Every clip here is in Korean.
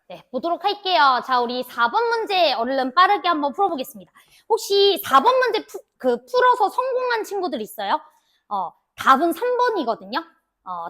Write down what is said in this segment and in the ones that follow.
네, 보도록 할게요. 자, 우리 4번 문제 얼른 빠르게 한번 풀어보겠습니다. 혹시 4번 문제 풀어서 성공한 친구들 있어요? 답은 3번이거든요.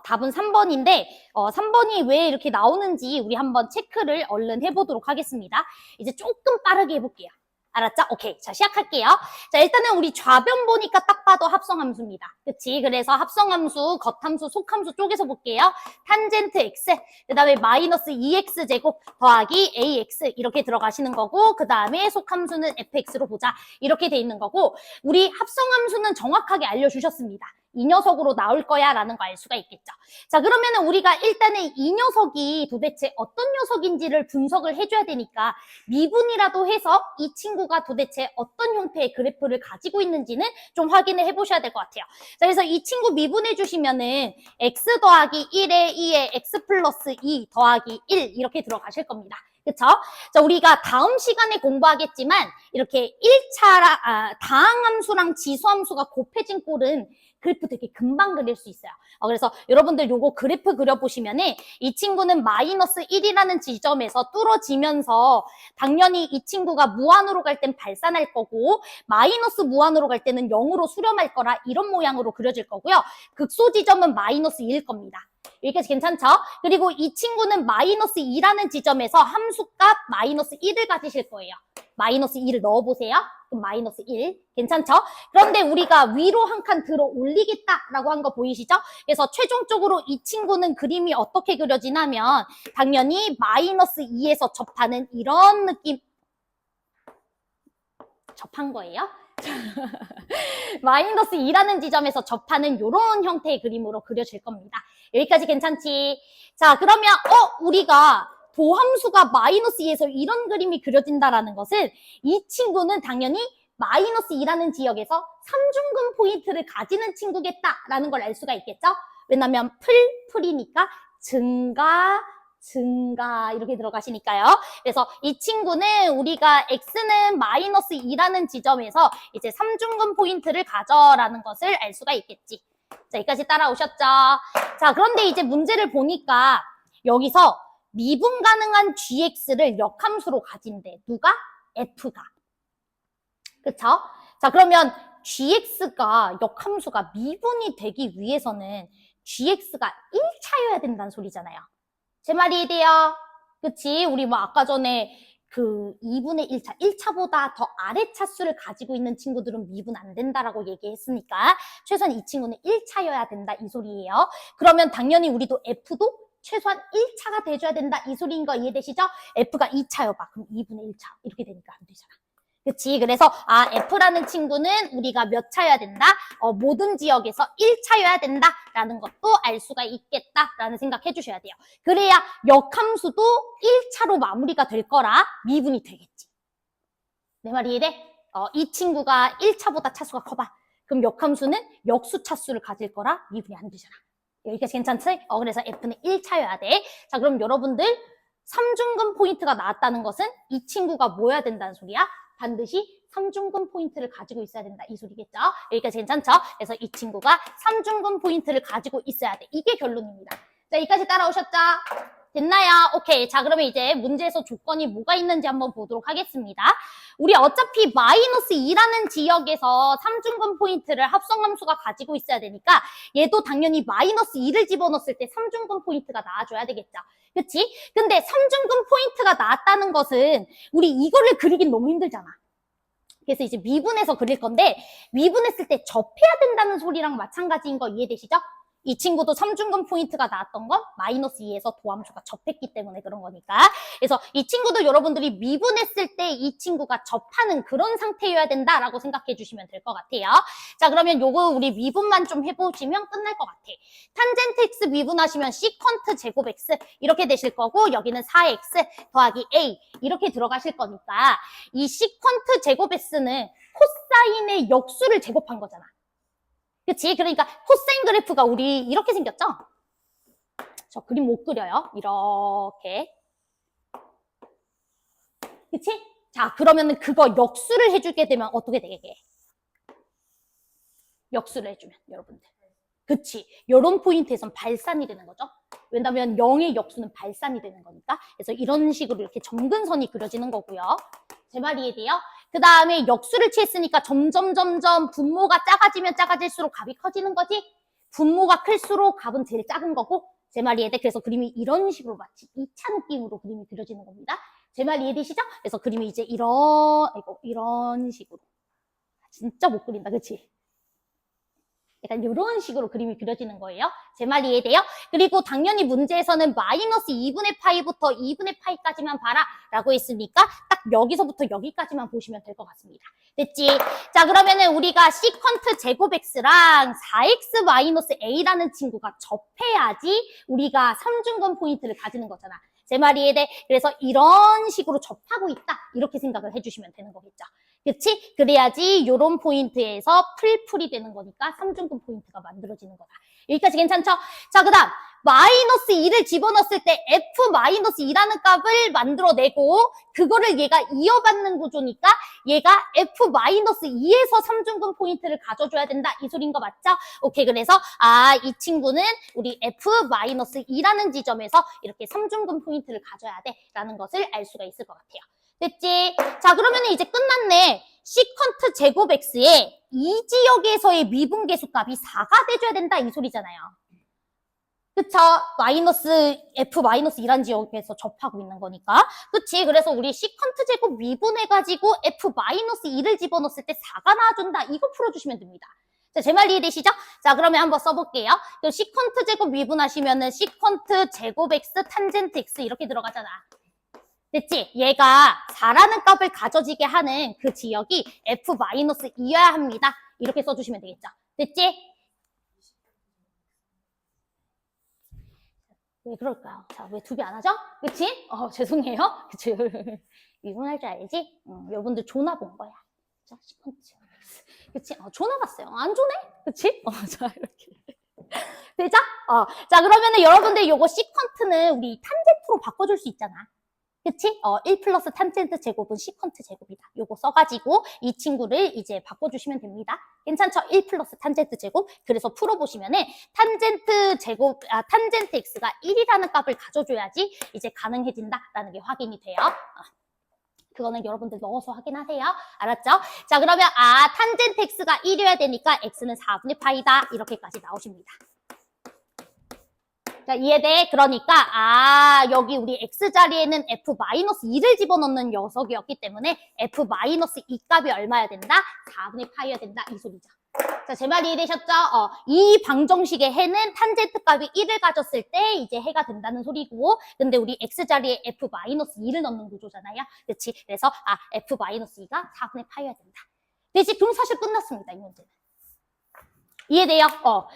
답은 3번인데, 3번이 왜 이렇게 나오는지 우리 한번 체크를 얼른 해보도록 하겠습니다. 이제 조금 빠르게 해볼게요. 알았죠? 오케이. 자, 시작할게요. 자, 일단은 우리 좌변 보니까 딱 봐도 합성함수입니다. 그치? 그래서 합성함수, 겉함수, 속함수 쪼개서 볼게요. 탄젠트 x, 그 다음에 마이너스 2x제곱 더하기 ax 이렇게 들어가시는 거고, 그 다음에 속함수는 fx로 보자. 이렇게 돼 있는 거고, 우리 합성함수는 정확하게 알려주셨습니다. 이 녀석으로 나올 거야 라는 거 알 수가 있겠죠. 자, 그러면은 우리가 일단은 이 녀석이 도대체 어떤 녀석인지를 분석을 해줘야 되니까 미분이라도 해서 이 친구가 도대체 어떤 형태의 그래프를 가지고 있는지는 좀 확인을 해보셔야 될 것 같아요. 자, 그래서 이 친구 미분해 주시면은 x 더하기 1에 2에 x 플러스 2 더하기 1 이렇게 들어가실 겁니다. 그쵸? 자, 우리가 다음 시간에 공부하겠지만 이렇게 1차 다항함수랑 지수함수가 곱해진 꼴은 그래프 되게 금방 그릴 수 있어요. 그래서 여러분들 요거 그래프 그려보시면은 이 친구는 마이너스 1이라는 지점에서 뚫어지면서 당연히 이 친구가 무한으로 갈 땐 발산할 거고 마이너스 무한으로 갈 때는 0으로 수렴할 거라 이런 모양으로 그려질 거고요. 극소 지점은 마이너스 2일 겁니다. 여기까지 괜찮죠? 그리고 이 친구는 마이너스 2라는 지점에서 함수값 마이너스 1을 가지실 거예요. 마이너스 2를 넣어보세요. 그럼 마이너스 1. 괜찮죠? 그런데 우리가 위로 한 칸 들어 올리겠다라고 한 거 보이시죠? 그래서 최종적으로 이 친구는 그림이 어떻게 그려지냐면 당연히 마이너스 2에서 접하는 이런 느낌. 접한 거예요? 마이너스 2라는 지점에서 접하는 이런 형태의 그림으로 그려질 겁니다. 여기까지 괜찮지? 자, 그러면 우리가 도함수가 마이너스 2에서 이런 그림이 그려진다라는 것은 이 친구는 당연히 마이너스 2라는 지역에서 삼중근 포인트를 가지는 친구겠다라는 걸 알 수가 있겠죠? 왜냐면 풀이니까 증가 이렇게 들어가시니까요. 그래서 이 친구는 우리가 x는 마이너스 2라는 지점에서 이제 삼중근 포인트를 가져라는 것을 알 수가 있겠지. 자, 여기까지 따라오셨죠? 자, 그런데 이제 문제를 보니까 여기서 미분 가능한 gx를 역함수로 가진대. 누가? f가. 그쵸? 자, 그러면 gx가 역함수가 미분이 되기 위해서는 gx가 1차여야 된다는 소리잖아요. 제 말이 이해돼요? 그치? 우리 뭐 아까 전에 그 2분의 1차, 1차보다 더 아래 차수를 가지고 있는 친구들은 미분 안 된다라고 얘기했으니까 최소한 이 친구는 1차여야 된다 이 소리예요. 그러면 당연히 우리도 F도 최소한 1차가 돼줘야 된다 이 소리인 거 이해되시죠? F가 2차여봐. 그럼 2분의 1차 이렇게 되니까 안 되잖아. 그치? 그래서 F라는 친구는 우리가 몇 차여야 된다? 모든 지역에서 1차여야 된다라는 것도 알 수가 있겠다라는 생각 해주셔야 돼요. 그래야 역함수도 1차로 마무리가 될 거라 미분이 되겠지. 내 말이 이해돼? 이 친구가 1차보다 차수가 커봐. 그럼 역함수는 역수 차수를 가질 거라 미분이 안 되잖아. 여기까지 괜찮지? 그래서 F는 1차여야 돼. 자, 그럼 여러분들 삼중근 포인트가 나왔다는 것은 이 친구가 뭐여야 된다는 소리야? 반드시 삼중근 포인트를 가지고 있어야 된다 이 소리겠죠? 여기까지 괜찮죠? 그래서 이 친구가 삼중근 포인트를 가지고 있어야 돼. 이게 결론입니다. 자, 여기까지 따라오셨죠? 됐나요? 오케이. 자, 그러면 이제 문제에서 조건이 뭐가 있는지 한번 보도록 하겠습니다. 우리 어차피 마이너스 2라는 지역에서 삼중근 포인트를 합성함수가 가지고 있어야 되니까 얘도 당연히 마이너스 2를 집어넣었을 때 삼중근 포인트가 나와줘야 되겠죠. 그치? 근데 삼중근 포인트가 나왔다는 것은 우리 이거를 그리긴 너무 힘들잖아. 그래서 이제 미분해서 그릴 건데 미분했을 때 접해야 된다는 소리랑 마찬가지인 거 이해되시죠? 이 친구도 삼중근 포인트가 나왔던 건 마이너스 2에서 도함수가 접했기 때문에 그런 거니까. 그래서 이 친구도 여러분들이 미분했을 때 이 친구가 접하는 그런 상태여야 된다라고 생각해 주시면 될 것 같아요. 자, 그러면 요거 우리 미분만 좀 해보시면 끝날 것 같아. 탄젠트 x 미분하시면 시컨트 제곱 x 이렇게 되실 거고 여기는 4x 더하기 a 이렇게 들어가실 거니까 이 시컨트 제곱 x는 코사인의 역수를 제곱한 거잖아. 그치? 그러니까 코사인 그래프가 우리 이렇게 생겼죠? 저 그림 못 그려요. 이렇게. 그치? 자, 그러면은 그거 역수를 해주게 되면 어떻게 되게? 역수를 해주면, 여러분들. 그치? 요런 포인트에선 발산이 되는 거죠? 왜냐면 0의 역수는 발산이 되는 거니까. 그래서 이런 식으로 이렇게 점근선이 그려지는 거고요. 제 말 이해돼요? 그 다음에 역수를 취했으니까 점점 분모가 작아지면 작아질수록 값이 커지는 거지. 분모가 클수록 값은 제일 작은 거고. 제 말 이해돼? 그래서 그림이 이런 식으로 마치 2차 느낌으로 그림이 그려지는 겁니다. 제 말 이해되시죠? 그래서 그림이 이제 이런 식으로. 진짜 못 그린다, 그치? 약간 이런 식으로 그림이 그려지는 거예요. 제 말 이해돼요? 그리고 당연히 문제에서는 마이너스 2분의 파이부터 2분의 파이까지만 봐라 라고 했으니까 딱 여기서부터 여기까지만 보시면 될 것 같습니다. 됐지? 자, 그러면은 우리가 시컨트 제곱 x랑 4x 마이너스 a라는 친구가 접해야지 우리가 삼중근 포인트를 가지는 거잖아. 제 말 이해돼? 그래서 이런 식으로 접하고 있다 이렇게 생각을 해주시면 되는 거겠죠. 그치? 그래야지 요런 포인트에서 풀풀이 되는 거니까 삼중근 포인트가 만들어지는 거다. 여기까지 괜찮죠? 자, 그 다음 마이너스 2를 집어넣었을 때 f-2라는 값을 만들어내고 그거를 얘가 이어받는 구조니까 얘가 f-2에서 삼중근 포인트를 가져줘야 된다. 이 소리인 거 맞죠? 오케이, 그래서 이 친구는 우리 f-2라는 지점에서 이렇게 삼중근 포인트를 가져야 돼 라는 것을 알 수가 있을 것 같아요. 됐지? 자, 그러면 이제 끝났네. 시컨트 제곱 x에 이 지역에서의 미분계수 값이 4가 돼줘야 된다 이 소리잖아요. 그쵸? f-2란 지역에서 접하고 있는 거니까. 그치? 그래서 우리 시컨트 제곱 미분해가지고 f-2를 집어넣었을 때 4가 나와준다. 이거 풀어주시면 됩니다. 자, 제 말 이해되시죠? 자, 그러면 한번 써볼게요. 시컨트 제곱 미분하시면은 시컨트 제곱 x 탄젠트 x 이렇게 들어가잖아. 됐지? 얘가 4라는 값을 가져지게 하는 그 지역이 f-2여야 합니다. 이렇게 써주시면 되겠죠? 됐지? 왜 그럴까요? 자, 왜 2배 안 하죠? 그치? 죄송해요. 그치? 미분할 줄 알지? 여러분들 조나 본 거야. 그쵸? 그치? 조나 봤어요. 안 조네? 그치? 자, 이렇게. 되죠? 자, 그러면은 여러분들 요거 시컨트는 우리 탄젠트로 바꿔줄 수 있잖아. 그치? 1 플러스 탄젠트 제곱은 시컨트 제곱이다. 요거 써가지고 이 친구를 이제 바꿔주시면 됩니다. 괜찮죠? 1 플러스 탄젠트 제곱. 그래서 풀어보시면은 탄젠트 x가 1이라는 값을 가져줘야지 이제 가능해진다라는 게 확인이 돼요. 그거는 여러분들 넣어서 확인하세요. 알았죠? 자, 그러면 탄젠트 x가 1이어야 되니까 x는 4분의 파이다. 이렇게까지 나오십니다. 자, 이해돼? 그러니까 여기 우리 x자리에는 f-2를 집어넣는 녀석이었기 때문에 f-2 값이 얼마여야 된다? 4분의 파이여야 된다. 이 소리죠. 자, 제 말 이해되셨죠? 이 방정식의 해는 탄젠트 값이 1을 가졌을 때 이제 해가 된다는 소리고, 근데 우리 x자리에 f-2를 넣는 구조잖아요. 그렇지? 그래서 f-2가 4분의 파이여야 된다. 대신 그럼 사실 끝났습니다. 이 문제는. 이해돼요?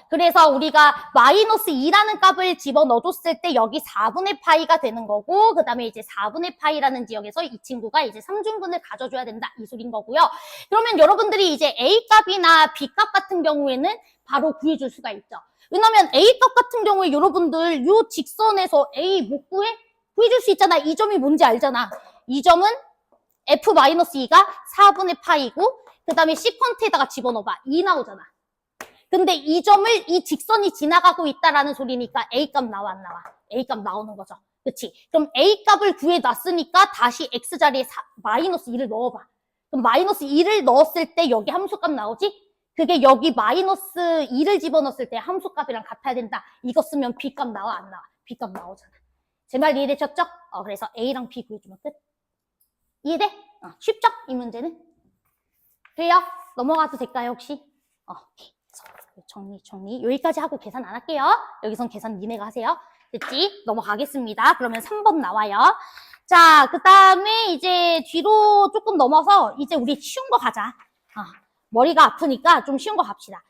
그래서 우리가 마이너스 2라는 값을 집어넣어줬을 때 여기 4분의 파이가 되는 거고, 그 다음에 이제 4분의 파이라는 지역에서 이 친구가 이제 삼중근을 가져줘야 된다. 이 소린 거고요. 그러면 여러분들이 이제 A 값이나 B 값 같은 경우에는 바로 구해줄 수가 있죠. 왜냐면 A 값 같은 경우에 여러분들 요 직선에서 A 못 구해줄 수 있잖아. 이 점이 뭔지 알잖아. 이 점은 f-2가 4분의 파이고, 그 다음에 시컨트에다가 집어넣어봐. 2 나오잖아. 근데 이 점을 이 직선이 지나가고 있다라는 소리니까 A값 나와 안 나와? A값 나오는 거죠. 그치? 그럼 A값을 구해놨으니까 다시 X자리에 마이너스 2를 넣어봐. 그럼 마이너스 2를 넣었을 때 여기 함수값 나오지? 그게 여기 마이너스 2를 집어넣었을 때 함수값이랑 같아야 된다. 이거 쓰면 B값 나와 안 나와? B값 나오잖아. 제 말 이해되셨죠? 그래서 A랑 B 구해주면 끝. 이해돼? 쉽죠? 이 문제는? 돼요? 넘어가도 될까요 혹시? 오케이. 정리. 여기까지 하고 계산 안 할게요. 여기선 계산 니네가 하세요. 됐지? 넘어가겠습니다. 그러면 3번 나와요. 자, 그 다음에 이제 뒤로 조금 넘어서 이제 우리 쉬운 거 가자. 머리가 아프니까 좀 쉬운 거 갑시다.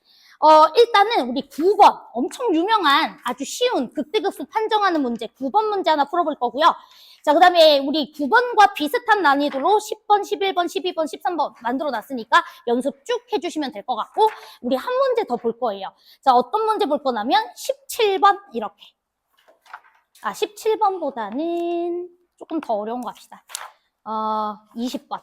일단은 우리 9번 엄청 유명한 아주 쉬운 극대극소 판정하는 문제 9번 문제 하나 풀어볼 거고요. 자, 그 다음에 우리 9번과 비슷한 난이도로 10번, 11번, 12번, 13번 만들어 놨으니까 연습 쭉 해주시면 될 것 같고, 우리 한 문제 더 볼 거예요. 자, 어떤 문제 볼 거냐면 17번 이렇게. 17번보다는 조금 더 어려운 거 합시다. 20번.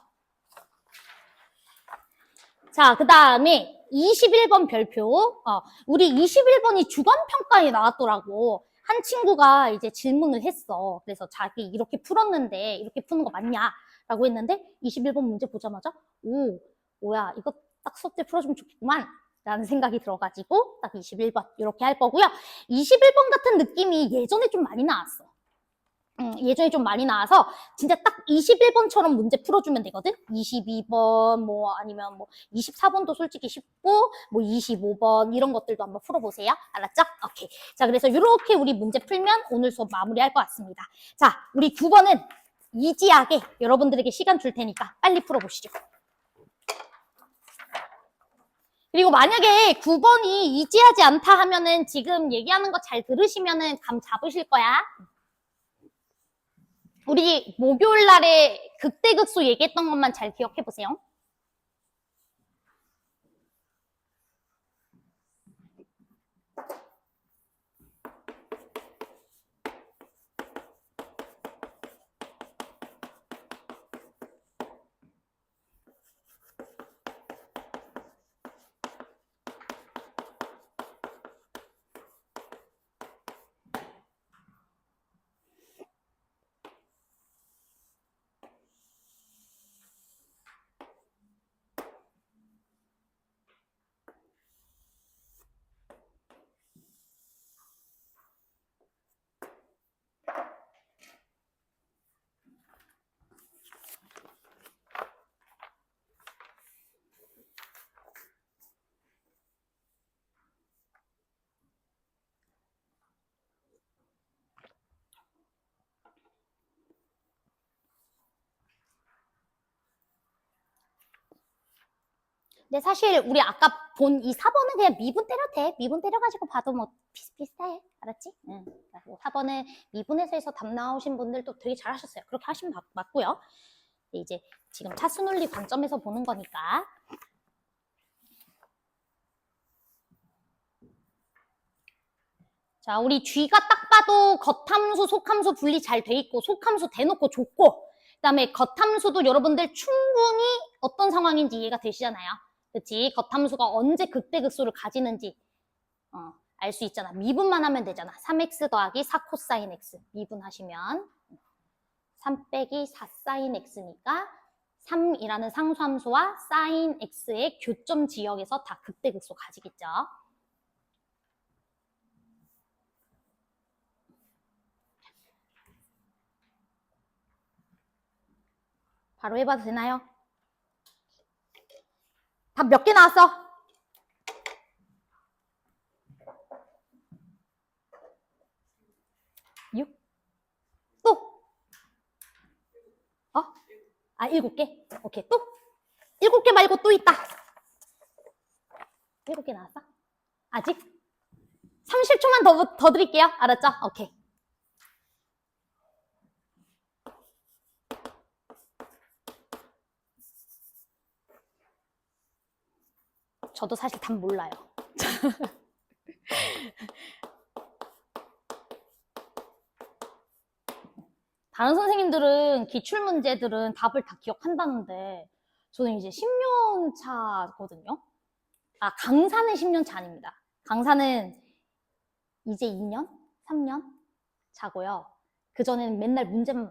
자, 그 다음에 21번 별표. 우리 21번이 주관평가에 나왔더라고. 한 친구가 이제 질문을 했어. 그래서 자기 이렇게 풀었는데 이렇게 푸는 거 맞냐? 라고 했는데 21번 문제 보자마자 오, 뭐야 이거 딱 수업 때 풀어주면 좋겠구만 라는 생각이 들어가지고 딱 21번 이렇게 할 거고요. 21번 같은 느낌이 예전에 좀 많이 나왔어. 예전에 좀 많이 나와서 진짜 딱 21번처럼 문제 풀어주면 되거든. 22번 뭐 아니면 뭐 24번도 솔직히 쉽고 뭐 25번 이런 것들도 한번 풀어보세요. 알았죠? 오케이. 자, 그래서 이렇게 우리 문제 풀면 오늘 수업 마무리할 것 같습니다. 자, 우리 9번은 이지하게 여러분들에게 시간 줄 테니까 빨리 풀어보시죠. 그리고 만약에 9번이 이지하지 않다 하면은 지금 얘기하는 거 잘 들으시면은 감 잡으실 거야. 우리 목요일 날에 극대극소 얘기했던 것만 잘 기억해 보세요. 근데 사실 우리 아까 본 이 4번은 그냥 미분 때려도 돼. 미분 때려가지고 봐도 뭐 비슷비슷해. 알았지? 응. 4번은 미분에서 해서 답 나오신 분들도 되게 잘하셨어요. 그렇게 하시면 맞고요. 이제 지금 차수논리 관점에서 보는 거니까. 자, 우리 G가 딱 봐도 겉함수, 속함수 분리 잘 돼 있고 속함수 대놓고 줬고 그다음에 겉함수도 여러분들 충분히 어떤 상황인지 이해가 되시잖아요. 그치? 겉함수가 언제 극대극소를 가지는지 알 수 있잖아. 미분만 하면 되잖아. 3x 더하기 4 코사인 x 미분하시면 3 빼기 4 사인 x니까 3이라는 상수함수와 사인 x의 교점 지역에서 다 극대극소 가지겠죠. 바로 해봐도 되나요? 답 몇 개 나왔어? 6? 또? 7개? 오케이, 또? 7개 말고 또 있다. 7개 나왔어? 아직? 30초만 더 드릴게요. 알았죠? 오케이. 저도 사실 답 몰라요. 다른 선생님들은 기출문제들은 답을 다 기억한다는데 저는 이제 10년 차거든요. 강사는 10년 차 아닙니다. 강사는 이제 2년? 3년 차고요. 그전에는 맨날 문제만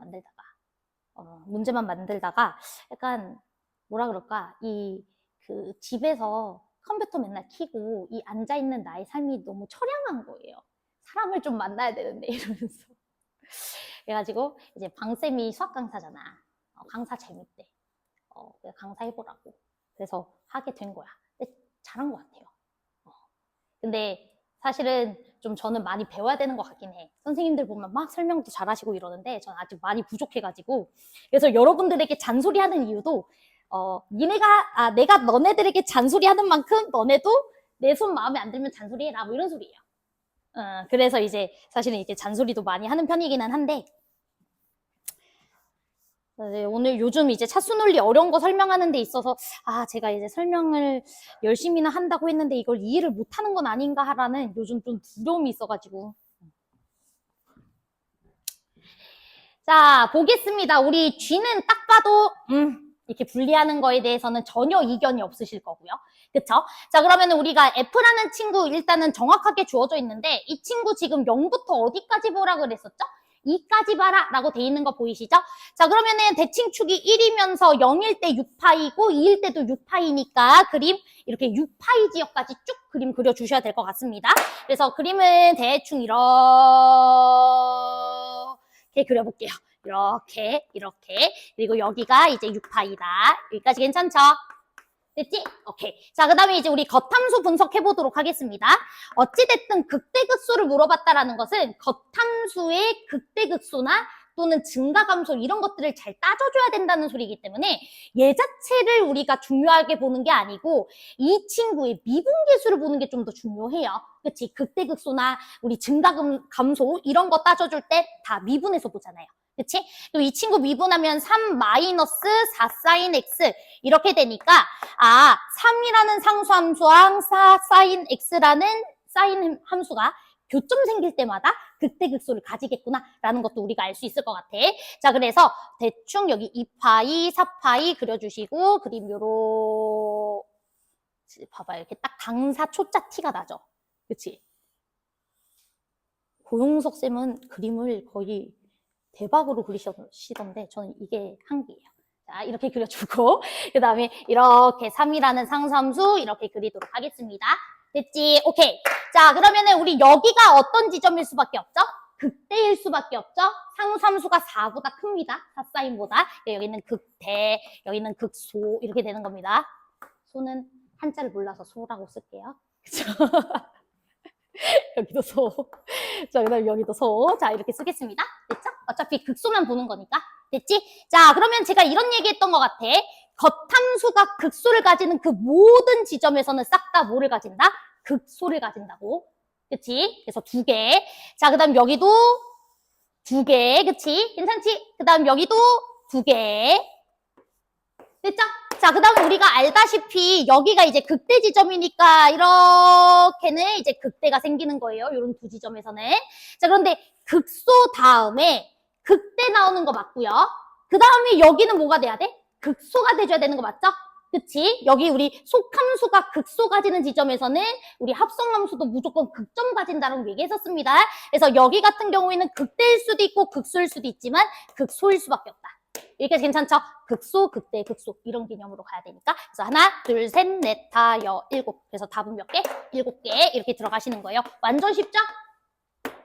만들다가 약간 뭐라 그럴까 그 집에서 컴퓨터 맨날 켜고 이 앉아있는 나의 삶이 너무 처량한 거예요. 사람을 좀 만나야 되는데 이러면서 그래가지고 이제 방쌤이 수학 강사잖아. 강사 재밌대. 강사 해보라고. 그래서 하게 된 거야. 근데 잘한 것 같아요. 근데 사실은 좀 저는 많이 배워야 되는 것 같긴 해. 선생님들 보면 막 설명도 잘하시고 이러는데 저는 아직 많이 부족해가지고 그래서 여러분들에게 잔소리하는 이유도 내가 너네들에게 잔소리하는 만큼 너네도 내 손 마음에 안 들면 잔소리해라 뭐 이런 소리예요. 그래서 이제 사실은 이제 잔소리도 많이 하는 편이기는 한데 오늘 요즘 이제 차수논리 어려운 거 설명하는 데 있어서 제가 이제 설명을 열심히는 한다고 했는데 이걸 이해를 못하는 건 아닌가 하라는 요즘 좀 두려움이 있어가지고 자 보겠습니다. 우리 G는 딱 봐도 이렇게 분리하는 거에 대해서는 전혀 이견이 없으실 거고요. 그쵸? 자, 그러면 우리가 F라는 친구 일단은 정확하게 주어져 있는데 이 친구 지금 0부터 어디까지 보라 그랬었죠? 2까지 봐라 라고 돼 있는 거 보이시죠? 자, 그러면은 대칭축이 1이면서 0일 때 6파이고 2일 때도 6파이니까 그림 이렇게 6파이 지역까지 쭉 그림 그려주셔야 될 것 같습니다. 그래서 그림은 대충 이렇게 그려볼게요. 이렇게. 그리고 여기가 이제 6파이다. 여기까지 괜찮죠? 됐지? 오케이. 자, 그 다음에 이제 우리 겉함수 분석해보도록 하겠습니다. 어찌됐든 극대극소를 물어봤다라는 것은 겉함수의 극대극소나 또는 증가감소 이런 것들을 잘 따져줘야 된다는 소리이기 때문에 얘 자체를 우리가 중요하게 보는 게 아니고 이 친구의 미분계수를 보는 게 좀 더 중요해요. 그치? 극대극소나 우리 증가감소 이런 거 따져줄 때 다 미분해서 보잖아요. 그치? 또 이 친구 미분하면 3 마이너스 4 사인 x 이렇게 되니까 3이라는 상수함수랑 4 사인 x라는 사인 함수가 교점 생길 때마다 극대극소를 가지겠구나라는 것도 우리가 알 수 있을 것 같아. 자, 그래서 대충 여기 2파이, 4파이 그려주시고 그림 요로 봐봐요. 이렇게 딱 강사 초자 티가 나죠. 그치? 고용석 쌤은 그림을 거의 대박으로 그리시던데 저는 이게 한계예요. 자, 이렇게 그려주고 그 다음에 이렇게 3이라는 상수함수 이렇게 그리도록 하겠습니다. 됐지? 오케이. 자, 그러면은 우리 여기가 어떤 지점일 수밖에 없죠? 극대일 수밖에 없죠? 상수함수가 4보다 큽니다. 4사인보다. 여기는 극대, 여기는 극소 이렇게 되는 겁니다. 소는 한자를 몰라서 소라고 쓸게요. 그쵸? 여기도 소. 자, 그 다음에 여기도 소. 자, 이렇게 쓰겠습니다. 됐죠? 어차피 극소만 보는 거니까. 됐지? 자, 그러면 제가 이런 얘기 했던 것 같아. 겉함수가 극소를 가지는 그 모든 지점에서는 싹 다 뭐를 가진다? 극소를 가진다고. 그치? 그래서 2개. 자, 그 다음 여기도 2개. 그치? 괜찮지? 그 다음 여기도 2개. 됐죠? 자, 그 다음에 우리가 알다시피 여기가 이제 극대 지점이니까 이렇게는 이제 극대가 생기는 거예요. 이런 두 지점에서는. 자, 그런데 극소 다음에 극대 나오는 거 맞고요. 그 다음에 여기는 뭐가 돼야 돼? 극소가 돼줘야 되는 거 맞죠? 그치? 여기 우리 속함수가 극소 가지는 지점에서는 우리 합성함수도 무조건 극점 가진다라고 얘기했었습니다. 그래서 여기 같은 경우에는 극대일 수도 있고 극소일 수도 있지만 극소일 수밖에 없다. 여기까지 괜찮죠? 극소, 극대, 극소 이런 개념으로 가야 되니까 그래서 하나, 둘, 셋, 넷, 다, 일곱 그래서 답은 몇 개? 7개 이렇게 들어가시는 거예요. 완전 쉽죠?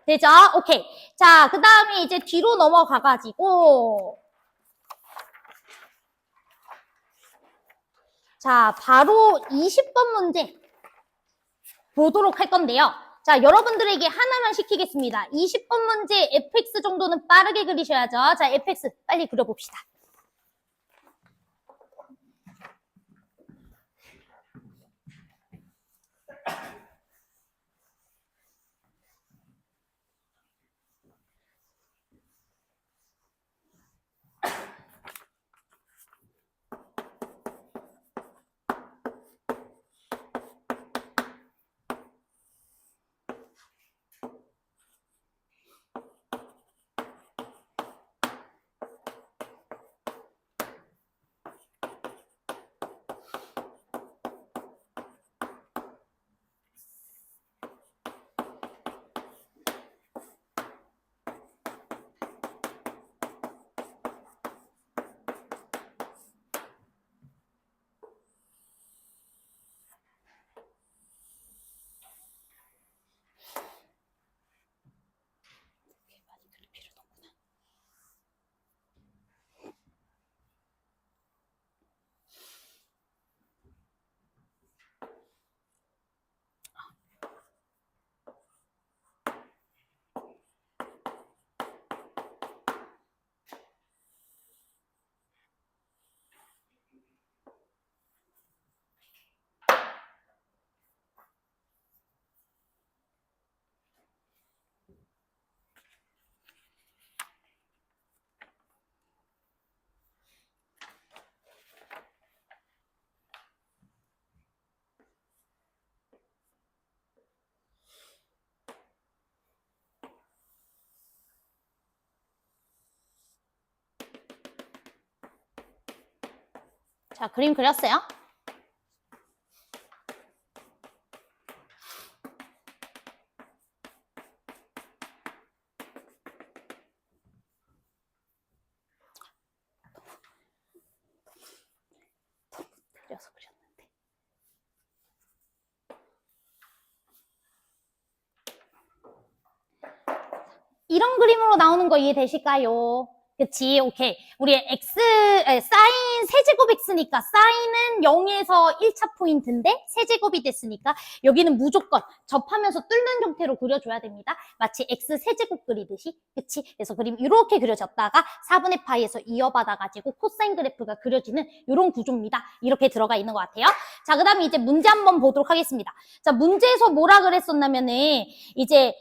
되죠? 오케이. 자, 그 다음에 이제 뒤로 넘어가가지고 자, 바로 20번 문제 보도록 할 건데요. 자, 여러분들에게 하나만 시키겠습니다. 20번 문제 fx 정도는 빠르게 그리셔야죠. 자, fx 빨리 그려봅시다. 자, 그림 그렸어요? 올려서 그렸는데. 이런 그림으로 나오는 거 이해되실까요? 그치, 오케이. 우리 사인 세제곱 x니까 사인은 0에서 1차 포인트인데 세제곱이 됐으니까 여기는 무조건 접하면서 뚫는 형태로 그려줘야 됩니다. 마치 x 세제곱 그리듯이. 그치? 그래서 그림 이렇게 그려졌다가 4분의 파이에서 이어받아가지고 코사인 그래프가 그려지는 이런 구조입니다. 이렇게 들어가 있는 것 같아요. 자, 그 다음에 이제 문제 한번 보도록 하겠습니다. 자, 문제에서 뭐라 그랬었냐면은 이제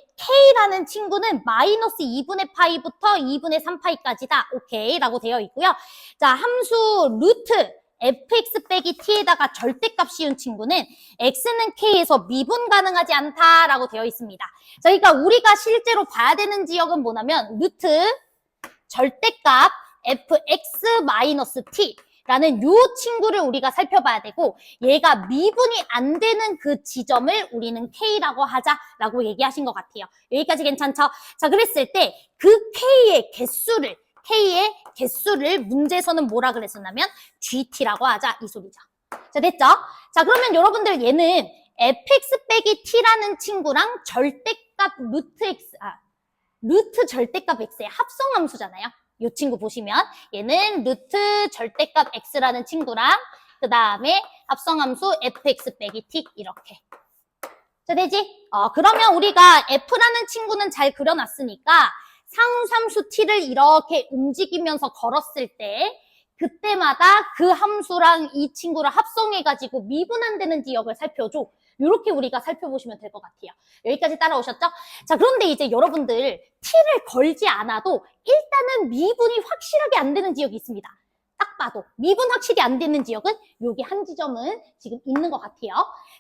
K라는 친구는 마이너스 2분의 파이부터 2분의 3파이까지다. 오케이. 라고 되어 있고요. 자, 함수 루트 fx 빼기 t에다가 절대값 씌운 친구는 x는 k에서 미분 가능하지 않다라고 되어 있습니다. 자, 그러니까 우리가 실제로 봐야 되는 지역은 뭐냐면 루트 절대값 fx 마이너스 t 라는 요 친구를 우리가 살펴봐야 되고 얘가 미분이 안 되는 그 지점을 우리는 K라고 하자라고 얘기하신 것 같아요. 여기까지 괜찮죠? 자, 그랬을 때 그 K의 개수를 문제에서는 뭐라 그랬었냐면 GT라고 하자 이 소리죠. 자, 됐죠? 자, 그러면 여러분들 얘는 fx 빼기 t라는 친구랑 절대값 루트 절대값 x의 합성함수잖아요. 이 친구 보시면 얘는 루트 절대값 x라는 친구랑 그 다음에 합성함수 fx 빼기 t 이렇게. 자, 되지? 그러면 우리가 f라는 친구는 잘 그려놨으니까 상수함수 t를 이렇게 움직이면서 걸었을 때 그때마다 그 함수랑 이 친구를 합성해가지고 미분 안 되는 지역을 살펴줘. 이렇게 우리가 살펴보시면 될 것 같아요. 여기까지 따라오셨죠? 자, 그런데 이제 여러분들 t를 걸지 않아도 일단은 미분이 확실하게 안 되는 지역이 있습니다. 딱 봐도 미분 확실히 안 되는 지역은 여기 한 지점은 지금 있는 것 같아요.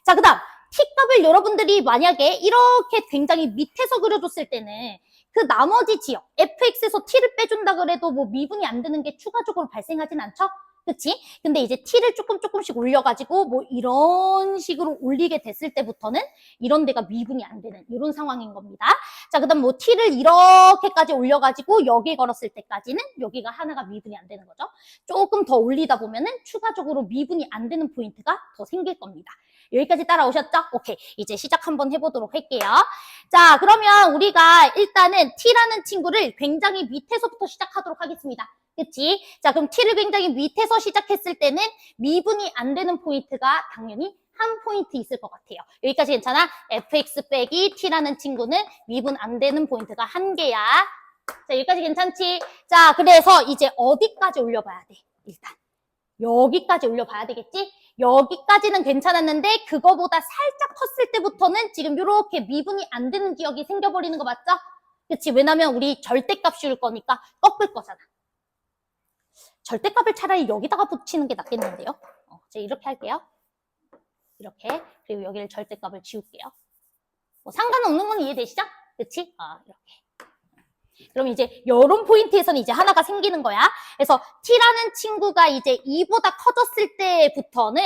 자, 그 다음 t값을 여러분들이 만약에 이렇게 굉장히 밑에서 그려줬을 때는 그 나머지 지역 fx에서 t를 빼준다 그래도 뭐 미분이 안 되는 게 추가적으로 발생하진 않죠? 그치? 근데 이제 t를 조금씩 올려가지고 뭐 이런 식으로 올리게 됐을 때부터는 이런 데가 미분이 안 되는 이런 상황인 겁니다. 자, 그 다음 뭐 t를 이렇게까지 올려가지고 여기 걸었을 때까지는 여기가 하나가 미분이 안 되는 거죠. 조금 더 올리다 보면은 추가적으로 미분이 안 되는 포인트가 더 생길 겁니다. 여기까지 따라오셨죠? 오케이. 이제 시작 한번 해보도록 할게요. 자, 그러면 우리가 일단은 t라는 친구를 굉장히 밑에서부터 시작하도록 하겠습니다. 그치? 자, 그럼 t를 굉장히 밑에서 시작했을 때는 미분이 안 되는 포인트가 당연히 한 포인트 있을 것 같아요. 여기까지 괜찮아? fx 빼기 t라는 친구는 미분 안 되는 포인트가 한 개야. 자, 여기까지 괜찮지? 자, 그래서 이제 어디까지 올려봐야 돼? 일단. 여기까지 올려봐야 되겠지? 여기까지는 괜찮았는데 그거보다 살짝 컸을 때부터는 지금 이렇게 미분이 안 되는 지역이 생겨버리는 거 맞죠? 그치? 왜냐면 우리 절대값 씌울 거니까 꺾을 거잖아. 절대값을 차라리 여기다가 붙이는 게 낫겠는데요? 제가 이렇게 할게요. 이렇게. 그리고 여기를 절대값을 지울게요. 뭐 상관없는 건 이해되시죠? 그치? 이렇게. 그럼 이제 이런 포인트에서는 이제 하나가 생기는 거야. 그래서 t라는 친구가 이제 2보다 커졌을 때부터는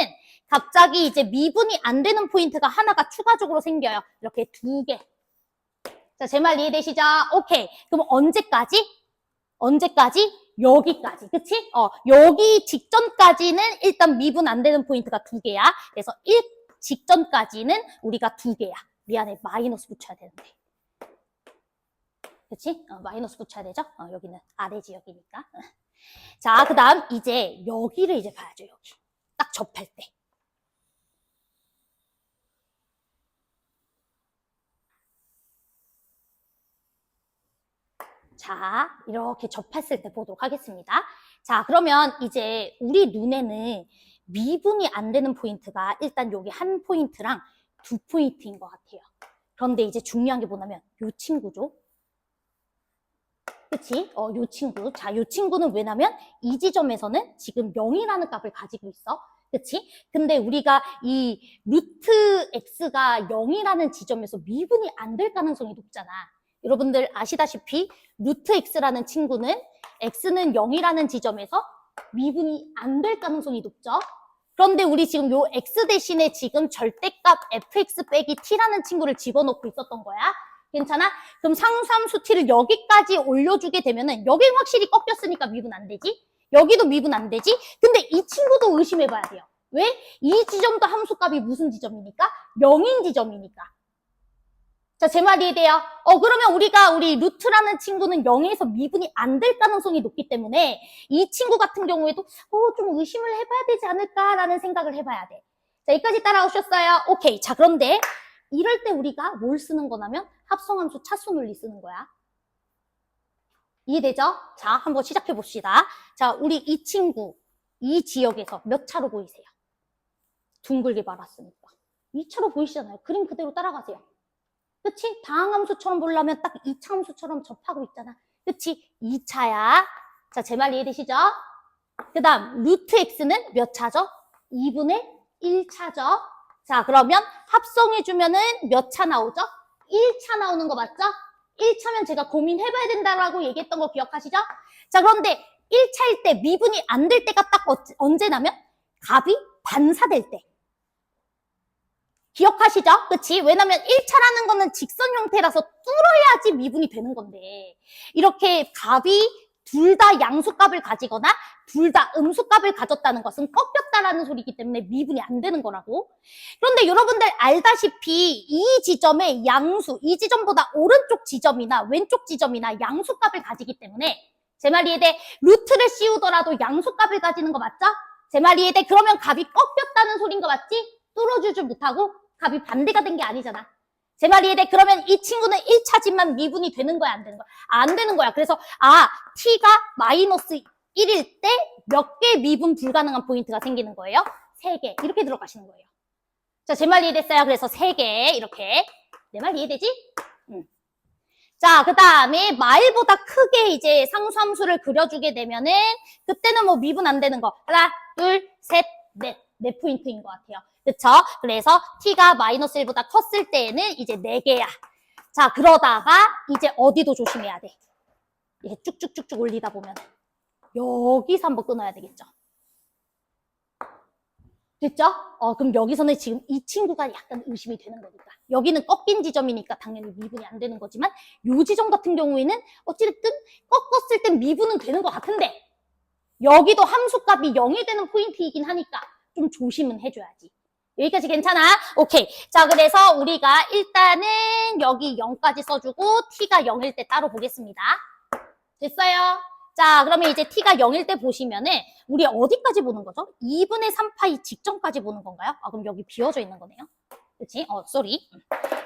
갑자기 이제 미분이 안 되는 포인트가 하나가 추가적으로 생겨요. 이렇게 두 개. 자, 제 말 이해되시죠? 오케이. 그럼 언제까지? 여기까지. 그치? 여기 직전까지는 일단 미분 안 되는 포인트가 두 개야. 그래서 1 직전까지는 우리가 두 개야. 미안해. 마이너스 붙여야 되는데. 그치? 마이너스 붙여야 되죠? 여기는 아래 지역이니까. 자, 그 다음 이제 여기를 이제 봐야죠. 여기. 딱 접할 때. 자, 이렇게 접했을 때 보도록 하겠습니다. 자, 그러면 이제 우리 눈에는 미분이 안 되는 포인트가 일단 여기 한 포인트랑 두 포인트인 것 같아요. 그런데 이제 중요한 게 뭐냐면 요 친구죠. 그치? 요 친구. 자, 요 친구는 왜냐면 이 지점에서는 지금 0이라는 값을 가지고 있어. 그치? 근데 우리가 이 루트 x가 0이라는 지점에서 미분이 안 될 가능성이 높잖아. 여러분들 아시다시피 루트 x라는 친구는 x는 0이라는 지점에서 미분이 안 될 가능성이 높죠. 그런데 우리 지금 요 x 대신에 지금 절대값 fx 빼기 t라는 친구를 집어넣고 있었던 거야. 괜찮아? 그럼 상수함수 t를 여기까지 올려주게 되면은 여긴 확실히 꺾였으니까 미분 안 되지. 여기도 미분 안 되지. 근데 이 친구도 의심해봐야 돼요. 왜? 이 지점도 함수값이 무슨 지점이니까? 0인 지점이니까. 자, 제 말이 이해돼요? 그러면 우리 루트라는 친구는 0에서 미분이 안 될 가능성이 높기 때문에 이 친구 같은 경우에도 좀 의심을 해봐야 되지 않을까라는 생각을 해봐야 돼. 자, 여기까지 따라오셨어요? 오케이. 자, 그런데 이럴 때 우리가 뭘 쓰는 거냐면 합성함수 차수 논리 쓰는 거야. 이해되죠? 자, 한번 시작해 봅시다. 자, 우리 이 친구, 이 지역에서 몇 차로 보이세요? 둥글게 말았으니까. 2차로 보이시잖아요. 그림 그대로 따라가세요. 그치? 다항함수처럼 보려면 딱 2차 함수처럼 접하고 있잖아. 그치? 2차야. 자, 제 말 이해되시죠? 그 다음, 루트 x는 몇 차죠? 2분의 1차죠? 자, 그러면 합성해주면은 몇 차 나오죠? 1차 나오는 거 맞죠? 1차면 제가 고민해봐야 된다라고 얘기했던 거 기억하시죠? 자, 그런데 1차일 때 미분이 안 될 때가 딱 언제냐면 값이 반사될 때. 기억하시죠? 그치? 왜냐면 1차라는 거는 직선 형태라서 뚫어야지 미분이 되는 건데 이렇게 값이 둘 다 양수값을 가지거나 둘 다 음수값을 가졌다는 것은 꺾였다라는 소리이기 때문에 미분이 안 되는 거라고. 그런데 여러분들 알다시피 이 지점의 양수, 이 지점보다 오른쪽 지점이나 왼쪽 지점이나 양수값을 가지기 때문에 제 말 이해돼? 루트를 씌우더라도 양수값을 가지는 거 맞죠? 제 말 이해돼? 그러면 값이 꺾였다는 소린 거 맞지? 뚫어주지 못하고 값이 반대가 된 게 아니잖아. 제 말 이해돼? 그러면 이 친구는 1차지만 미분이 되는 거야, 안 되는 거야? 안 되는 거야. 그래서 t가 마이너스 1일 때 몇 개 미분 불가능한 포인트가 생기는 거예요? 3개. 이렇게 들어가시는 거예요. 자, 제 말 이해됐어요? 그래서 3개 이렇게. 내 말 이해되지? 자, 그 다음에 마일보다 크게 이제 상수함수를 그려주게 되면은 그때는 뭐 미분 안 되는 거. 하나, 둘, 셋, 넷. 4포인트인 것 같아요. 그쵸? 그래서 t가 마이너스 1보다 컸을 때에는 이제 4개야. 자, 그러다가 이제 어디도 조심해야 돼. 이렇게 쭉쭉쭉쭉 올리다 보면 여기서 한번 끊어야 되겠죠. 됐죠? 그럼 여기서는 지금 이 친구가 약간 의심이 되는 거니까. 여기는 꺾인 지점이니까 당연히 미분이 안 되는 거지만 이 지점 같은 경우에는 어찌됐든 꺾었을 땐 미분은 되는 것 같은데 여기도 함수값이 0이 되는 포인트이긴 하니까 좀 조심은 해줘야지. 여기까지 괜찮아? 오케이. 자, 그래서 우리가 일단은 여기 0까지 써주고 t가 0일 때 따로 보겠습니다. 됐어요? 자, 그러면 이제 t가 0일 때 보시면은 우리 어디까지 보는 거죠? 2분의 3파이 직전까지 보는 건가요? 그럼 여기 비워져 있는 거네요. 그치? 쏘리.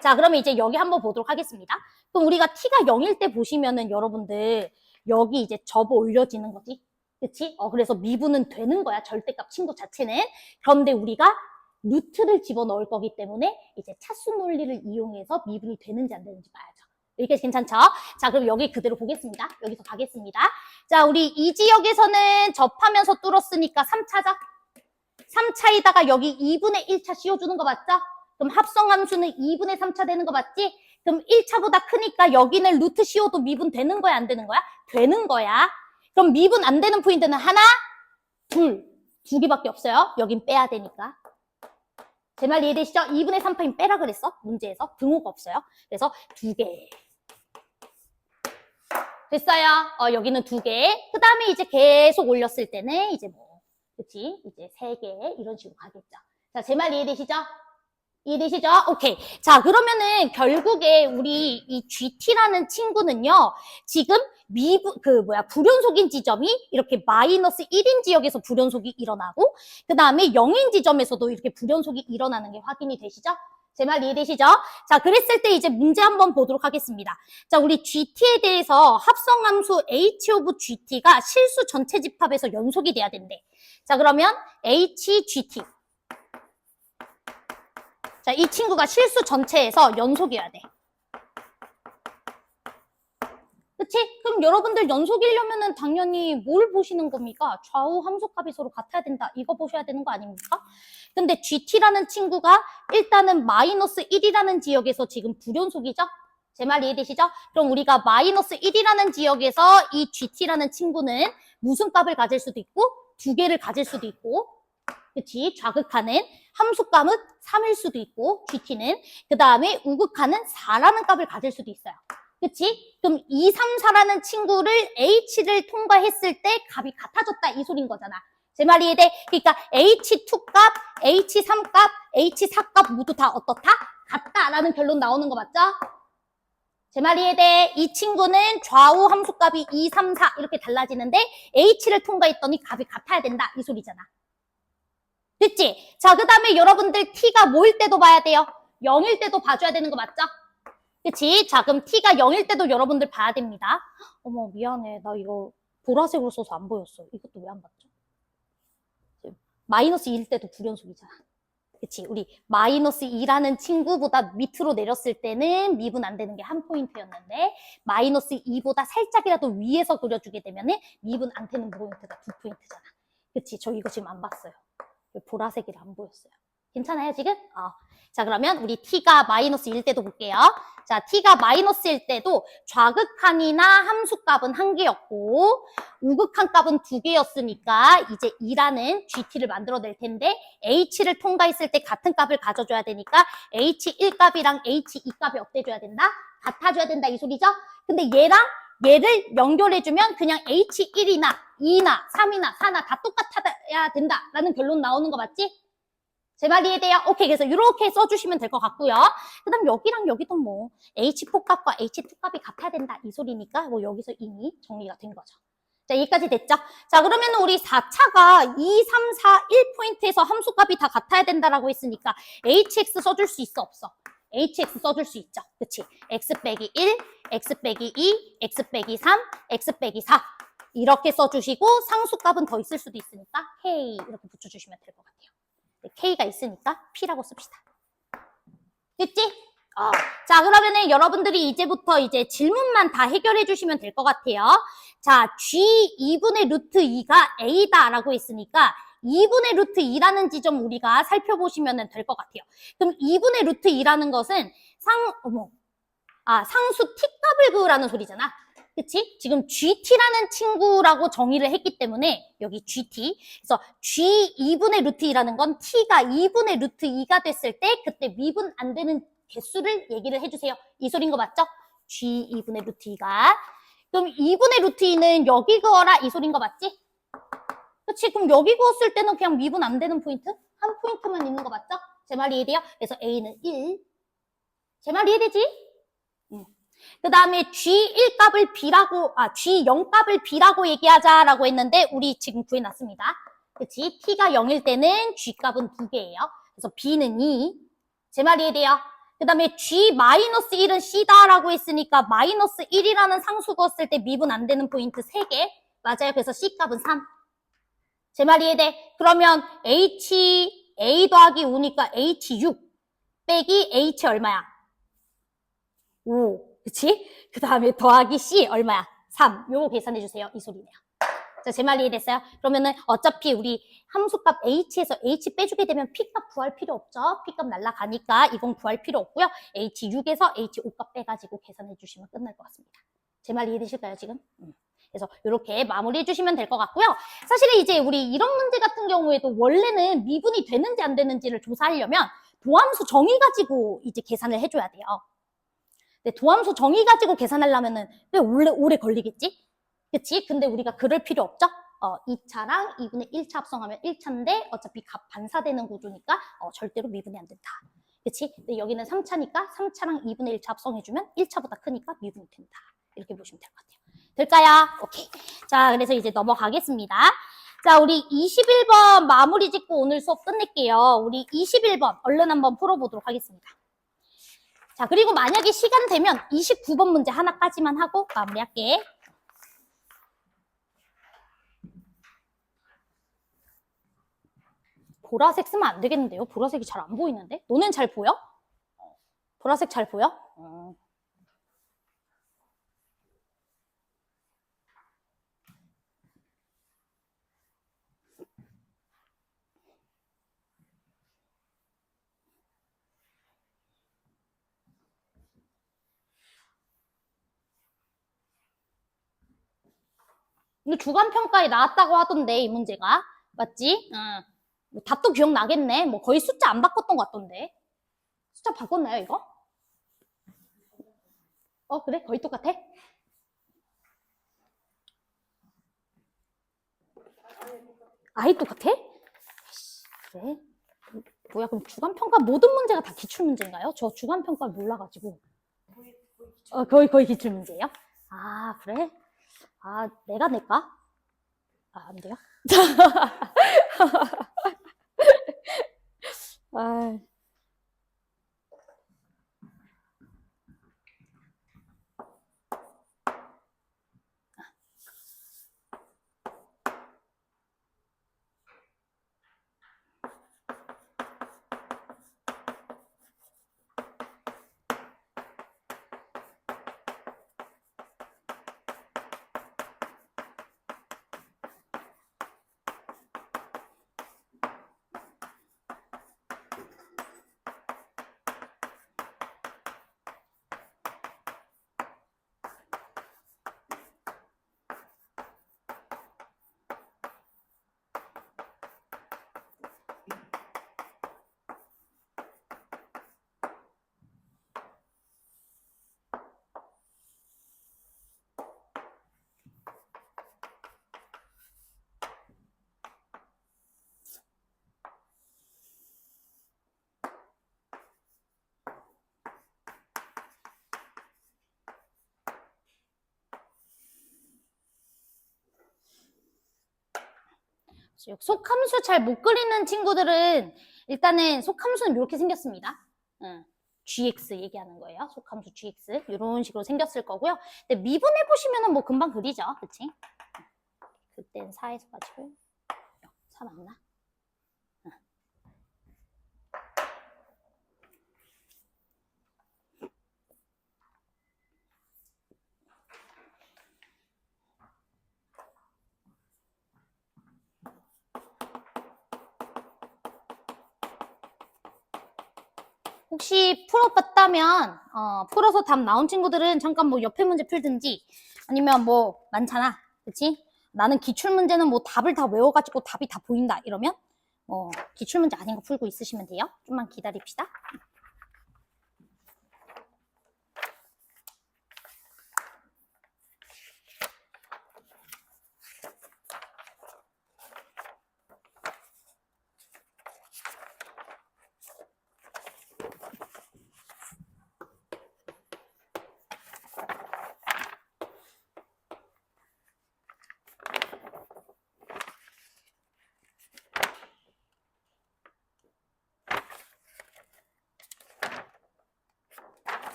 자, 그러면 이제 여기 한번 보도록 하겠습니다. 그럼 우리가 t가 0일 때 보시면은 여러분들 여기 이제 접어 올려지는 거지. 그치? 그래서 미분은 되는 거야. 절대값 친구 자체는. 그런데 우리가 루트를 집어넣을 거기 때문에 이제 차수 논리를 이용해서 미분이 되는지 안 되는지 봐야죠. 여기까지 괜찮죠? 자, 그럼 여기 그대로 보겠습니다. 여기서 가겠습니다. 자, 우리 이 지역에서는 접하면서 뚫었으니까 3차죠? 3차에다가 여기 2분의 1차 씌워주는 거 맞죠? 그럼 합성함수는 2분의 3차 되는 거 맞지? 그럼 1차보다 크니까 여기는 루트 씌워도 미분 되는 거야, 안 되는 거야? 되는 거야. 그럼 미분 안 되는 포인트는 하나, 두 개밖에 없어요. 여긴 빼야 되니까. 제 말 이해되시죠? 2분의 3파인 빼라 그랬어. 문제에서. 등호가 없어요. 그래서 2개. 됐어요. 여기는 2개. 그 다음에 이제 계속 올렸을 때는 이제 그치? 이제 3개. 이런 식으로 가겠죠. 자, 제 말 이해되시죠? 이해되시죠? 오케이. 자, 그러면은 결국에 우리 이 GT라는 친구는요, 지금 불연속인 지점이 이렇게 마이너스 1인 지역에서 불연속이 일어나고, 그 다음에 0인 지점에서도 이렇게 불연속이 일어나는 게 확인이 되시죠? 제 말 이해되시죠? 자, 그랬을 때 이제 문제 한번 보도록 하겠습니다. 자, 우리 GT에 대해서 합성함수 H of GT가 실수 전체 집합에서 연속이 돼야 된대. 자, 그러면 HGT. 자, 이 친구가 실수 전체에서 연속이어야 돼. 그치? 그럼 여러분들 연속이려면은 당연히 뭘 보시는 겁니까? 좌우 함수값이 서로 같아야 된다. 이거 보셔야 되는 거 아닙니까? 근데 GT라는 친구가 일단은 마이너스 1이라는 지역에서 지금 불연속이죠? 제 말 이해되시죠? 그럼 우리가 마이너스 1이라는 지역에서 이 GT라는 친구는 무슨 값을 가질 수도 있고 2개를 가질 수도 있고 그치? 좌극하는 함수값은 3일 수도 있고 GT는 그 다음에 우극하는 4라는 값을 가질 수도 있어요. 그치? 그럼 2, 3, 4라는 친구를 H를 통과했을 때 값이 같아졌다 이 소린 거잖아. 제 말이 이해돼? 그러니까 H2 값, H3 값, H4 값 모두 다 어떻다? 같다라는 결론 나오는 거 맞죠? 제 말이 이해돼? 이 친구는 좌우 함수값이 2, 3, 4 이렇게 달라지는데 H를 통과했더니 값이 같아야 된다 이 소리잖아. 됐지? 자, 그 다음에 여러분들 T가 뭐일 때도 봐야 돼요? 0일 때도 봐줘야 되는 거 맞죠? 그치? 자, 그럼 T가 0일 때도 여러분들 봐야 됩니다. 어머, 미안해. 나 이거 보라색으로 써서 안 보였어. 이것도 왜 안 봤죠? 마이너스 2일 때도 불연속이잖아. 그치? 우리 마이너스 2라는 친구보다 밑으로 내렸을 때는 미분 안 되는 게 한 포인트였는데 마이너스 2보다 살짝이라도 위에서 그려주게 되면 미분 안 되는 포인트가 2포인트잖아. 그치? 저 이거 지금 안 봤어요. 보라색이라 안 보였어요. 괜찮아요, 지금? 자, 그러면 우리 T가 마이너스 1일 때도 볼게요. 자, T가 마이너스일 때도 좌극한이나 함수값은 1개였고 우극한 값은 2개였으니까 이제 2라는 GT를 만들어낼 텐데 H를 통과했을 때 같은 값을 가져줘야 되니까 H1 값이랑 H2 값이 어때줘야 된다? 같아줘야 된다 이 소리죠? 근데 얘를 연결해주면 그냥 H1이나 2나 3이나 4나 다 똑같아야 된다라는 결론 나오는 거 맞지? 제 말 이해돼요? 오케이, 그래서 이렇게 써주시면 될 것 같고요. 그 다음 여기랑 여기도 뭐 H4 값과 H2 값이 같아야 된다 이 소리니까 뭐 여기서 이미 정리가 된 거죠. 자, 여기까지 됐죠? 자, 그러면 우리 4차가 2, 3, 4, 1포인트에서 함수값이 다 같아야 된다라고 했으니까 HX 써줄 수 있어, 없어? HX 써줄 수 있죠. 그치? X 빼기 1, X 빼기 2, X 빼기 3, X 빼기 4 이렇게 써주시고 상수값은 더 있을 수도 있으니까 K 이렇게 붙여주시면 될 것 같아요. K가 있으니까 P라고 씁시다. 됐지? 자, 그러면은 여러분들이 이제부터 이제 질문만 다 해결해 주시면 될 것 같아요. 자, G 2분의 루트 2가 A다라고 했으니까 2분의 루트 2라는 지점 우리가 살펴보시면 될 것 같아요. 그럼 2분의 루트 2라는 것은 상수 T값을 그으라는 소리잖아. 그치? 지금 GT라는 친구라고 정의를 했기 때문에 여기 GT 그래서 G2분의 루트 2라는 건 T가 2분의 루트 2가 됐을 때 그때 미분 안 되는 개수를 얘기를 해주세요. 이 소리인 거 맞죠? G2분의 루트 2가 그럼 2분의 루트 2는 여기 그어라 이 소리인 거 맞지? 그치? 그럼 여기 그었을 때는 그냥 미분 안 되는 포인트? 한 포인트만 있는 거 맞죠? 제 말 이해돼요? 그래서 A는 1 제 말 이해되지? 그 다음에 G1 값을 B라고, G0 값을 B라고 얘기하자라고 했는데, 우리 지금 구해놨습니다. 그치? T가 0일 때는 G 값은 2개예요. 그래서 B는 2. 제 말이 이해돼요? 그 다음에 G-1은 C다라고 했으니까, 마이너스 1이라는 상수 그었을 때 미분 안 되는 포인트 3개. 맞아요. 그래서 C 값은 3. 제 말이 이해돼? 그러면 A 더하기 5니까 H6 빼기 H 얼마야? 5. 그치? 그 다음에 더하기 C 얼마야? 3. 요거 계산해주세요. 이 소리네요. 자, 제 말 이해됐어요? 그러면은 어차피 우리 함수값 H에서 H 빼주게 되면 P값 구할 필요 없죠? P값 날라가니까 이건 구할 필요 없고요. H6에서 H5값 빼가지고 계산해주시면 끝날 것 같습니다. 제 말 이해되실까요, 지금? 그래서 이렇게 마무리해 주시면 될 것 같고요. 사실은 이제 우리 이런 문제 같은 경우에도 원래는 미분이 되는지 안 되는지를 조사하려면 도함수 정의 가지고 이제 계산을 해줘야 돼요. 도함수 정의 가지고 계산하려면은 왜 오래 걸리겠지? 그치? 근데 우리가 그럴 필요 없죠? 2차랑 2분의 1차 합성하면 1차인데 어차피 값 반사되는 구조니까 절대로 미분이 안 된다. 그치? 근데 여기는 3차니까 3차랑 2분의 1차 합성해주면 1차보다 크니까 미분이 된다. 이렇게 보시면 될 것 같아요. 될까요? 오케이. 자, 그래서 이제 넘어가겠습니다. 자, 우리 21번 마무리 짓고 오늘 수업 끝낼게요. 우리 21번 얼른 한번 풀어보도록 하겠습니다. 자, 그리고 만약에 시간 되면 29번 문제 하나까지만 하고 마무리할게. 보라색 쓰면 안 되겠는데요? 보라색이 잘 안 보이는데? 너는 잘 보여? 보라색 잘 보여? 이거 주간평가에 나왔다고 하던데, 이 문제가. 맞지? 뭐 답도 기억나겠네. 뭐 거의 숫자 안 바꿨던 것 같던데. 숫자 바꿨나요, 이거? 그래? 거의 똑같아? 아예 똑같아? 그래? 뭐야, 그럼 주관평가 모든 문제가 다 기출문제인가요? 저 주관평가 몰라가지고. 거의 기출문제예요? 아, 그래? 아, 내가 낼까? 아, 안 돼요? 아, 속함수 잘 못 그리는 친구들은 일단은 속함수는 이렇게 생겼습니다. GX 얘기하는 거예요. 속함수 GX 이런 식으로 생겼을 거고요. 근데 미분해 보시면은 뭐 금방 그리죠, 그치? 그땐 4에서 가지고 4 맞나? 혹시 풀어봤다면 풀어서 답 나온 친구들은 잠깐 뭐 옆에 문제 풀든지 아니면 뭐 많잖아, 그치? 나는 기출문제는 뭐 답을 다 외워가지고 답이 다 보인다 이러면 기출문제 아닌 거 풀고 있으시면 돼요. 좀만 기다립시다.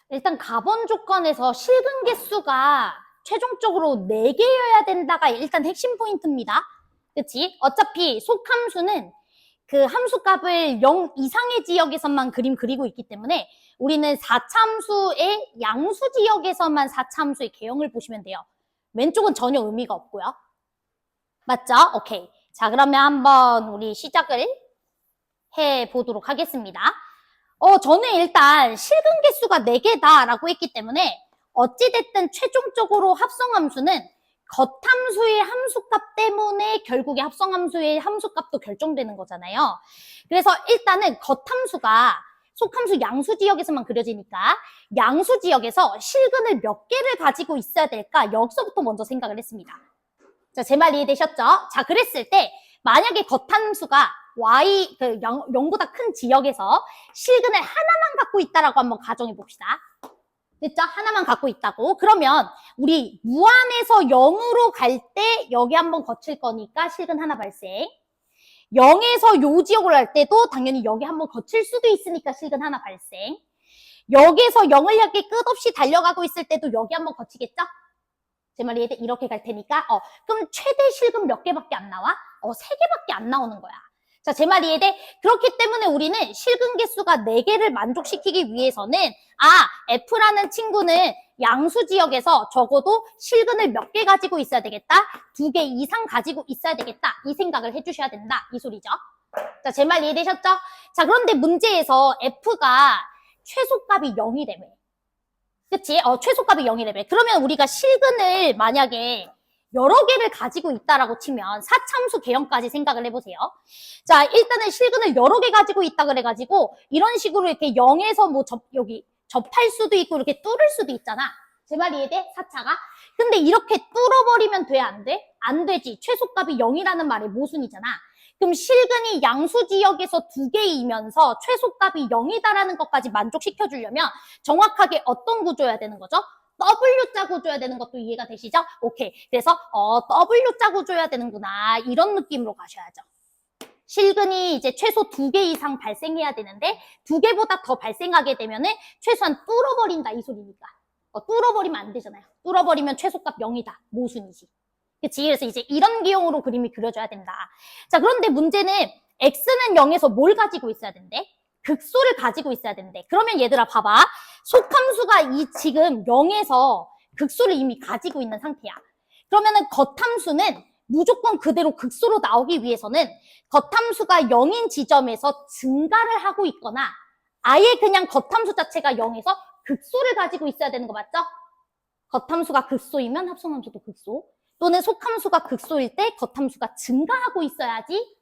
일단 가번 조건에서 실근 개수가 최종적으로 4개여야 된다가 일단 핵심 포인트입니다. 그치? 어차피 속함수는 그 함수값을 0 이상의 지역에서만 그림 그리고 있기 때문에 우리는 4차함수의 양수 지역에서만 4차함수의 개형을 보시면 돼요. 왼쪽은 전혀 의미가 없고요. 맞죠? 오케이. 자, 그러면 한번 우리 시작을 해보도록 하겠습니다. 저는 일단 실근 개수가 4개다라고 했기 때문에 어찌됐든 최종적으로 합성함수는 겉함수의 함수값 때문에 결국에 합성함수의 함수값도 결정되는 거잖아요. 그래서 일단은 겉함수가 속함수 양수 지역에서만 그려지니까 양수 지역에서 실근을 몇 개를 가지고 있어야 될까? 여기서부터 먼저 생각을 했습니다. 자, 제 말 이해되셨죠? 자, 그랬을 때 만약에 겉함수가 y, 0보다 큰 지역에서 실근을 하나만 갖고 있다라고 한번 가정해 봅시다. 됐죠? 하나만 갖고 있다고. 그러면 우리 무한에서 0으로 갈 때 여기 한번 거칠 거니까 실근 하나 발생. 0에서 요 지역을 할 때도 당연히 여기 한번 거칠 수도 있으니까 실근 하나 발생. 여기에서 0을 향해 끝없이 달려가고 있을 때도 여기 한번 거치겠죠? 제 말이 이렇게 갈 테니까 그럼 최대 실근 몇 개밖에 안 나와? 3개밖에 안 나오는 거야. 자, 제 말이 이해돼? 그렇기 때문에 우리는 실근 개수가 4개를 만족시키기 위해서는 F라는 친구는 양수 지역에서 적어도 실근을 몇 개 가지고 있어야 되겠다? 2개 이상 가지고 있어야 되겠다. 이 생각을 해주셔야 된다. 이 소리죠. 자, 제 말 이해되셨죠? 자, 그런데 문제에서 F가 최소값이 0이래매. 그치? 최소값이 0이래매. 그러면 우리가 실근을 만약에 여러 개를 가지고 있다라고 치면 사참수 개형까지 생각을 해보세요. 자, 일단은 실근을 여러 개 가지고 있다 그래가지고 이런 식으로 이렇게 0에서 뭐 여기 접할 수도 있고 이렇게 뚫을 수도 있잖아. 제 말 이해돼? 4차가? 근데 이렇게 뚫어버리면 돼? 안 돼? 안 되지. 최소값이 0이라는 말의 모순이잖아. 그럼 실근이 양수 지역에서 2개이면서 최소값이 0이다라는 것까지 만족시켜주려면 정확하게 어떤 구조여야 되는 거죠? W자 구조여야 되는 것도 이해가 되시죠? 오케이. 그래서 W자 구조여야 되는구나. 이런 느낌으로 가셔야죠. 실근이 이제 최소 2개 이상 발생해야 되는데 2개보다 더 발생하게 되면은 최소한 뚫어버린다 이 소리니까. 뚫어버리면 안 되잖아요. 뚫어버리면 최소값 0이다. 모순이지. 그치? 그래서 이제 이런 기형으로 그림이 그려져야 된다. 자, 그런데 문제는 X는 0에서 뭘 가지고 있어야 된대? 극소를 가지고 있어야 된대. 그러면 얘들아 봐봐. 속함수가 이 지금 0에서 극소를 이미 가지고 있는 상태야. 그러면은 겉함수는 무조건 그대로 극소로 나오기 위해서는 겉함수가 0인 지점에서 증가를 하고 있거나 아예 그냥 겉함수 자체가 0에서 극소를 가지고 있어야 되는 거 맞죠? 겉함수가 극소이면 합성함수도 극소. 또는 속함수가 극소일 때 겉함수가 증가하고 있어야지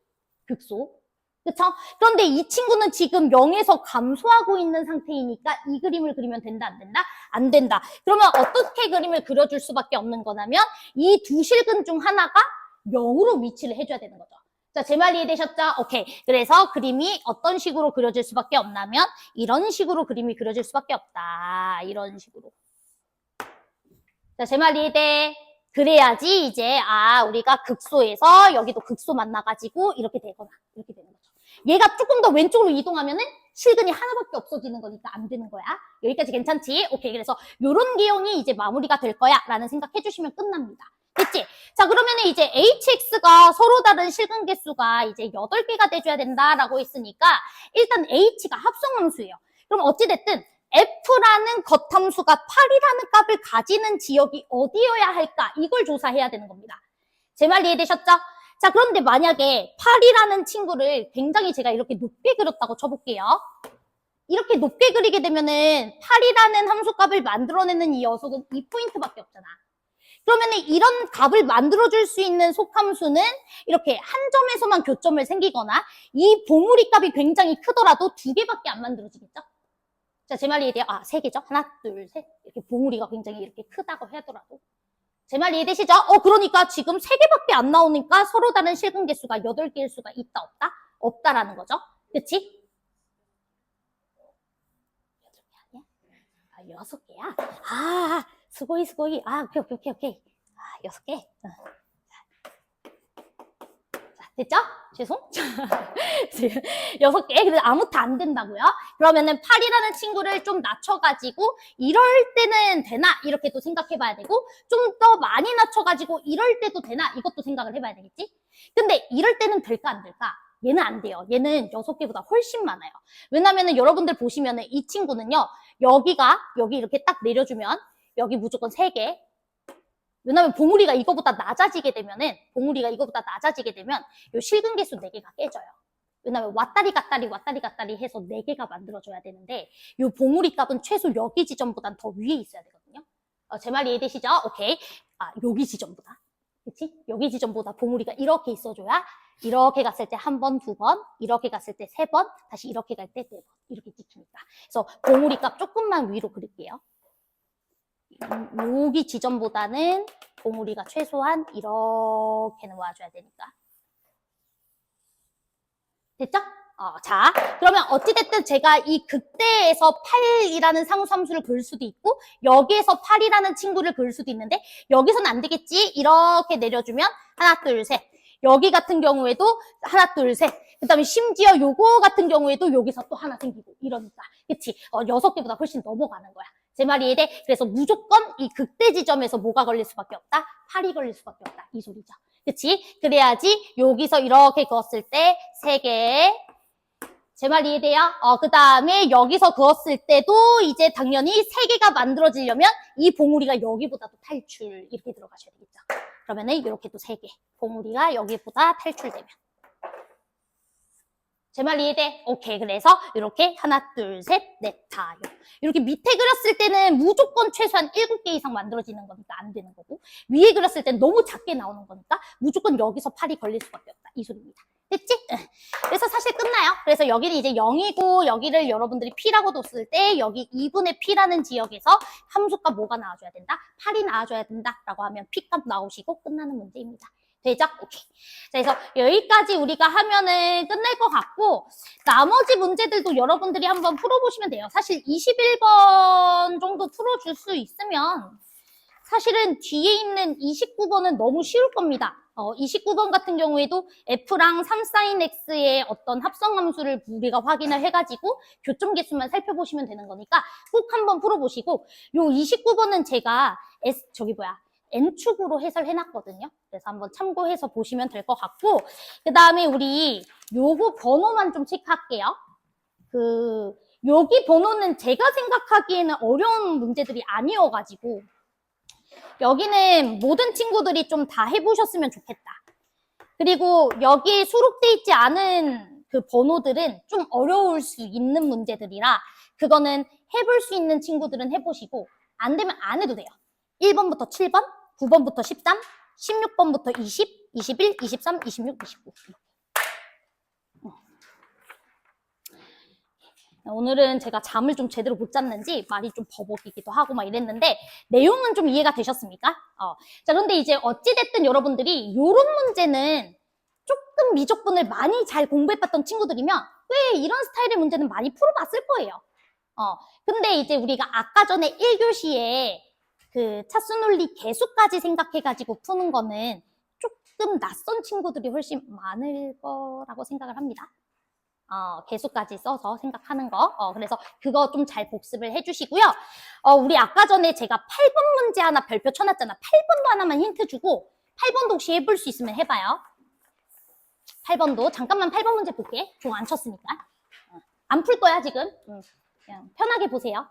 극소. 그쵸? 그런데 이 친구는 지금 0에서 감소하고 있는 상태이니까 이 그림을 그리면 된다, 안 된다? 안 된다. 그러면 어떻게 그림을 그려줄 수밖에 없는 거냐면 이 두 실근 중 하나가 0으로 위치를 해줘야 되는 거죠. 자, 제 말 이해되셨죠? 오케이. 그래서 그림이 어떤 식으로 그려질 수밖에 없냐면 이런 식으로 그림이 그려질 수밖에 없다. 이런 식으로. 자, 제 말 이해돼? 그래야지 이제 우리가 극소에서 여기도 극소 만나가지고 이렇게 되거나 이렇게 되는 거죠. 얘가 조금 더 왼쪽으로 이동하면은 실근이 하나밖에 없어지는 거니까 안 되는 거야. 여기까지 괜찮지? 오케이. 그래서 요런 기형이 이제 마무리가 될 거야 라는 생각 해주시면 끝납니다. 됐지? 자, 그러면은 이제 HX가 서로 다른 실근 개수가 이제 8개가 돼줘야 된다라고 했으니까 일단 H가 합성함수예요. 그럼 어찌됐든 F라는 겉함수가 8이라는 값을 가지는 지역이 어디여야 할까? 이걸 조사해야 되는 겁니다. 제 말 이해되셨죠? 자, 그런데 만약에 8이라는 친구를 굉장히 제가 이렇게 높게 그렸다고 쳐볼게요. 이렇게 높게 그리게 되면은 8이라는 함수값을 만들어내는 이 녀석은 이 포인트밖에 없잖아. 그러면은 이런 값을 만들어줄 수 있는 속함수는 이렇게 한 점에서만 교점을 생기거나 이 봉우리 값이 굉장히 크더라도 2개밖에 안 만들어지겠죠? 자, 제 말 이해돼요? 3개죠? 하나, 둘, 셋. 이렇게 봉우리가 굉장히 이렇게 크다고 하더라도. 제 말 이해되시죠? 그러니까 지금 3개밖에 안 나오니까 서로 다른 실근 개수가 8개일 수가 있다, 없다? 없다라는 거죠. 그치? 8개 아니야? 6개야? 스고이. 오케이. 6개. 됐죠? 죄송. 6개. 근데 아무튼 안 된다고요? 그러면은 8이라는 친구를 좀 낮춰가지고 이럴 때는 되나? 이렇게 또 생각해봐야 되고 좀 더 많이 낮춰가지고 이럴 때도 되나? 이것도 생각을 해봐야 되겠지? 근데 이럴 때는 될까 안 될까? 얘는 안 돼요. 얘는 6개보다 훨씬 많아요. 왜냐면은 여러분들 보시면은 이 친구는요. 여기 이렇게 딱 내려주면 여기 무조건 3개. 왜냐면 봉우리가 이거보다 낮아지게 되면 요 실근 개수 4개가 깨져요. 왜냐면 왔다리 갔다리 해서 4개가 만들어져야 되는데 요 봉우리 값은 최소 여기 지점보단 더 위에 있어야 되거든요. 제 말 이해되시죠? 오케이. 여기 지점보다. 그치? 여기 지점보다 봉우리가 이렇게 있어줘야 이렇게 갔을 때 1번, 2번, 이렇게 갔을 때 3번, 다시 이렇게 갈 때 4번. 이렇게 찍히니까. 그래서 봉우리 값 조금만 위로 그릴게요. 여기 지점보다는 봉우리가 최소한 이렇게는 와줘야 되니까. 됐죠? 자, 그러면 어찌됐든 제가 이 극대에서 8이라는 상수함수를 그릴 수도 있고 여기에서 8이라는 친구를 그릴 수도 있는데 여기서는 안 되겠지? 이렇게 내려주면 하나, 둘, 셋. 여기 같은 경우에도 하나, 둘, 셋. 그 다음에 심지어 요거 같은 경우에도 여기서 또 하나 생기고 이러니까. 그치? 6개보다 훨씬 넘어가는 거야. 제 말이 이해돼? 그래서 무조건 이 극대 지점에서 뭐가 걸릴 수밖에 없다? 8이 걸릴 수밖에 없다. 이 소리죠. 그치? 그래야지 여기서 이렇게 그었을 때 3개. 제 말 이해돼요? 그 다음에 여기서 그었을 때도 이제 당연히 3개가 만들어지려면 이 봉우리가 여기보다도 탈출 이렇게 들어가셔야 되겠죠. 그러면은 이렇게 또 3개. 봉우리가 여기보다 탈출되면. 제 말 이해돼? 오케이. 그래서 이렇게 하나, 둘, 셋, 넷, 다. 이렇게 밑에 그렸을 때는 무조건 최소한 7개 이상 만들어지는 거니까 안 되는 거고, 위에 그렸을 때는 너무 작게 나오는 거니까 무조건 여기서 8이 걸릴 수밖에 없다. 이 소리입니다. 됐지? 그래서 사실 끝나요. 그래서 여기는 이제 0이고 여기를 여러분들이 P라고 뒀을 때 여기 2분의 P라는 지역에서 함수값 뭐가 나와줘야 된다? 8이 나와줘야 된다라고 하면 P값 나오시고 끝나는 문제입니다. 되죠? 오케이. 자, 그래서 여기까지 우리가 하면은 끝낼 것 같고, 나머지 문제들도 여러분들이 한번 풀어보시면 돼요. 사실 21번 정도 풀어줄 수 있으면, 사실은 뒤에 있는 29번은 너무 쉬울 겁니다. 29번 같은 경우에도 F랑 3sinX의 어떤 합성함수를 우리가 확인을 해가지고 교점 개수만 살펴보시면 되는 거니까 꼭 한번 풀어보시고, 요 29번은 제가 N축으로 해설해놨거든요. 그래서 한번 참고해서 보시면 될 것 같고, 그 다음에 우리 요거 번호만 좀 체크할게요. 여기 번호는 제가 생각하기에는 어려운 문제들이 아니어가지고, 여기는 모든 친구들이 좀 다 해보셨으면 좋겠다. 그리고 여기에 수록돼 있지 않은 그 번호들은 좀 어려울 수 있는 문제들이라, 그거는 해볼 수 있는 친구들은 해보시고, 안 되면 안 해도 돼요. 1번부터 7번, 9번부터 13, 16번부터 20, 21, 23, 26, 29. 오늘은 제가 잠을 좀 제대로 못 잤는지 말이 좀 버벅이기도 하고 막 이랬는데 내용은 좀 이해가 되셨습니까? 자, 그런데 이제 어찌됐든 여러분들이 요런 문제는 조금 미적분을 많이 잘 공부해봤던 친구들이면 왜 이런 스타일의 문제는 많이 풀어봤을 거예요. 근데 이제 우리가 아까 전에 1교시에 그 차수논리 개수까지 생각해가지고 푸는 거는 조금 낯선 친구들이 훨씬 많을 거라고 생각을 합니다. 개수까지 써서 생각하는 거. 그래서 그거 좀 잘 복습을 해주시고요. 우리 아까 전에 제가 8번 문제 하나 별표 쳐놨잖아. 8번도 하나만 힌트 주고 8번도 혹시 해볼 수 있으면 해봐요. 8번도 잠깐만 8번 문제 볼게. 종 안 쳤으니까. 안 풀 거야 지금. 그냥 편하게 보세요.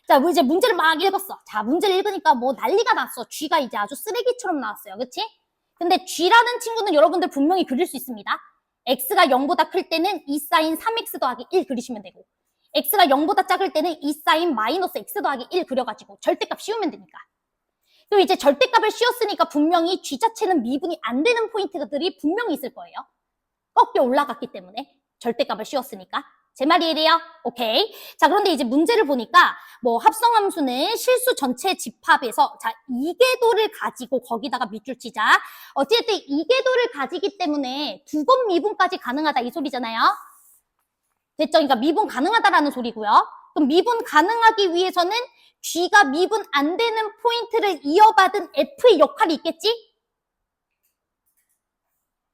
자, 이제 문제를 막 읽었어. 자, 문제를 읽으니까 뭐 난리가 났어. G가 이제 아주 쓰레기처럼 나왔어요. 그치? 근데 G라는 친구는 여러분들 분명히 그릴 수 있습니다. X가 0보다 클 때는 2sin 3X 더하기 1 그리시면 되고, X가 0보다 작을 때는 2sin 마이너스 X 더하기 1 그려가지고 절대값 씌우면 되니까. 그리고 이제 절대값을 씌웠으니까 분명히 G 자체는 미분이 안 되는 포인트들이 분명히 있을 거예요. 꺾여 올라갔기 때문에 절대값을 씌웠으니까. 제 말이 이해돼요? 오케이. 자, 그런데 이제 문제를 보니까 뭐 합성함수는 실수 전체 집합에서 자, 이계도를 가지고 거기다가 밑줄 치자. 어쨌든 이계도를 가지기 때문에 2번 미분까지 가능하다 이 소리잖아요. 됐죠? 그러니까 미분 가능하다라는 소리고요. 그럼 미분 가능하기 위해서는 G가 미분 안 되는 포인트를 이어받은 F의 역할이 있겠지?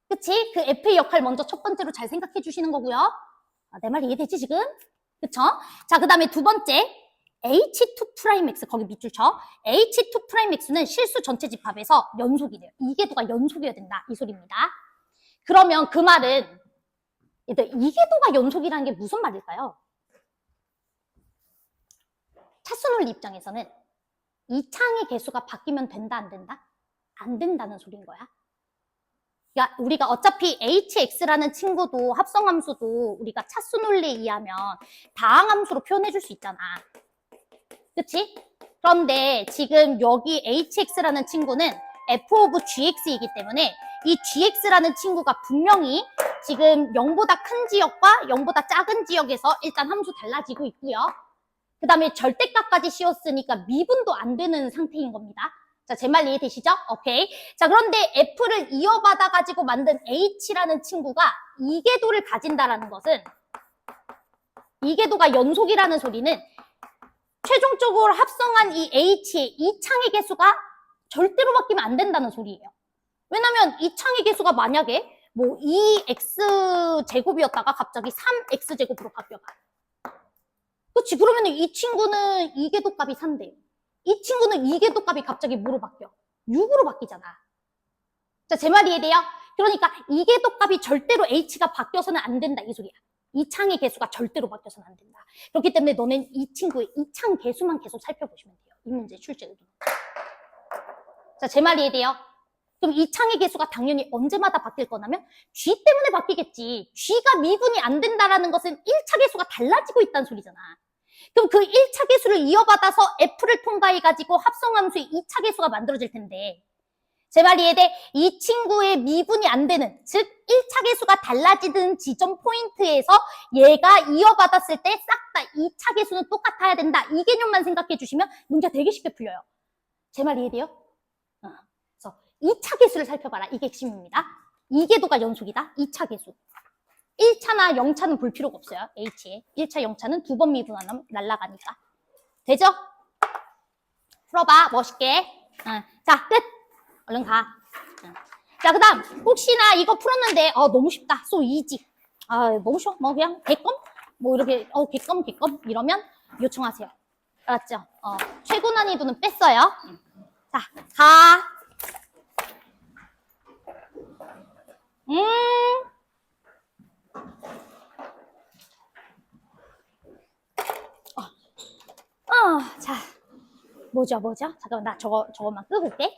그치? 그 F의 역할 먼저 첫 번째로 잘 생각해 주시는 거고요. 내 말 이해되지 지금? 그쵸? 자, 그 다음에 두 번째 H2'X 거기 밑줄 쳐. H2'X는 실수 전체 집합에서 연속이 돼요. 이계도가 연속이어야 된다 이 소리입니다. 그러면 그 말은 이계도가 연속이라는 게 무슨 말일까요? 차수논리 입장에서는 이 창의 개수가 바뀌면 된다 안 된다? 안 된다는 소리인 거야. 그러니까 우리가 어차피 hx라는 친구도 합성함수도 우리가 차수논리에 의하면 다항함수로 표현해 줄 수 있잖아. 그치? 그런데 지금 여기 hx라는 친구는 f of gx이기 때문에 이 gx라는 친구가 분명히 지금 0보다 큰 지역과 0보다 작은 지역에서 일단 함수 달라지고 있고요. 그 다음에 절대값까지 씌웠으니까 미분도 안 되는 상태인 겁니다. 자, 제 말 이해되시죠? 오케이. 자, 그런데 F를 이어받아가지고 만든 H라는 친구가 이계도를 가진다라는 것은 이계도가 연속이라는 소리는 최종적으로 합성한 이 H의 이 창의 개수가 절대로 바뀌면 안 된다는 소리예요. 왜냐면 이 창의 개수가 만약에 뭐 2x 제곱이었다가 갑자기 3x 제곱으로 바뀌어가. 그렇지. 그러면 이 친구는 이계도값이 3대. 이 친구는 이계도값이 갑자기 뭐로 바뀌어? 6으로 바뀌잖아. 자, 제 말이 이해돼요? 그러니까 이계도값이 절대로 h가 바뀌어서는 안 된다 이 소리야. 이 창의 개수가 절대로 바뀌어서는 안 된다. 그렇기 때문에 너는 이 친구의 이 창 개수만 계속 살펴보시면 돼요. 이 문제 출제 의도. 자, 제 말이 이해돼요? 그럼 이 창의 개수가 당연히 언제마다 바뀔 거냐면 G 때문에 바뀌겠지. G가 미분이 안 된다라는 것은 1차 개수가 달라지고 있다는 소리잖아. 그럼 그 1차 개수를 이어받아서 F를 통과해가지고 합성함수의 2차 개수가 만들어질 텐데 제 말이 이해돼? 이 친구의 미분이 안 되는, 즉 1차 개수가 달라지는 지점 포인트에서 얘가 이어받았을 때 싹 다 2차 개수는 똑같아야 된다. 이 개념만 생각해 주시면 문제가 되게 쉽게 풀려요. 제 말 이해돼요? 그래서 2차 개수를 살펴봐라. 이게 핵심입니다. 이계도가 연속이다. 2차 개수. 1차나 0차는 볼 필요가 없어요. H에. 1차, 0차는 두 번 미분하면 날아가니까. 되죠? 풀어봐. 멋있게. 자, 끝. 얼른 가. 자, 그 다음 혹시나 이거 풀었는데 너무 쉽다. so easy. 너무 쉬워. 뭐 그냥 개껌? 뭐 이렇게 개껌 이러면 요청하세요. 알았죠? 최고 난이도는 뺐어요. 자, 가. 자, 뭐죠? 잠깐만, 나 저것만 끄고 올게.